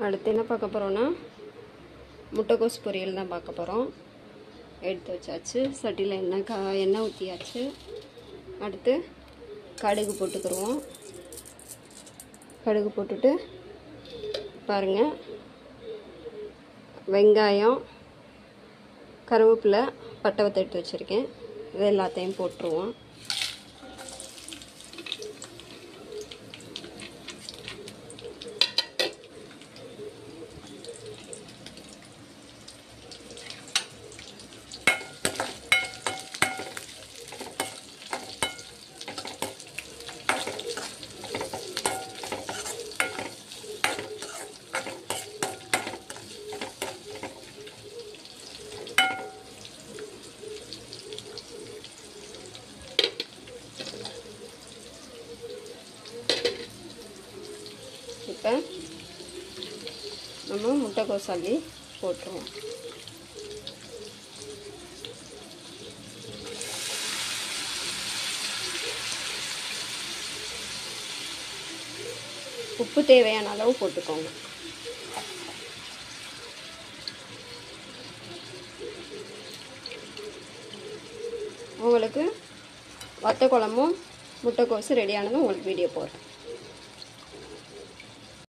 அடுத்து என்ன பார்க்க போகிறோன்னா முட்டைக்கோஸ் பொரியல் தான் பார்க்க போகிறோம். எடுத்து வச்சாச்சு. சட்டியில் எண்ணெய் ஊற்றியாச்சு. அடுத்து கடுகு போட்டுக்கிடுவோம். கடுகு போட்டுட்டு பாருங்கள், வெங்காயம், கருவேப்பிலை, பட்டை வத்தை எடுத்து வச்சுருக்கேன். இது எல்லாத்தையும் போட்டுருவோம். இப்போ நம்ம முட்டைக்கோஸ் அள்ளி போட்டுருவோம். உப்பு தேவையான அளவு போட்டுக்கோங்க. உங்களுக்கு வத்த குழம்பும் முட்டைக்கோஸும் ரெடியானதும் உங்களுக்கு வீடியோ போடுறேன்.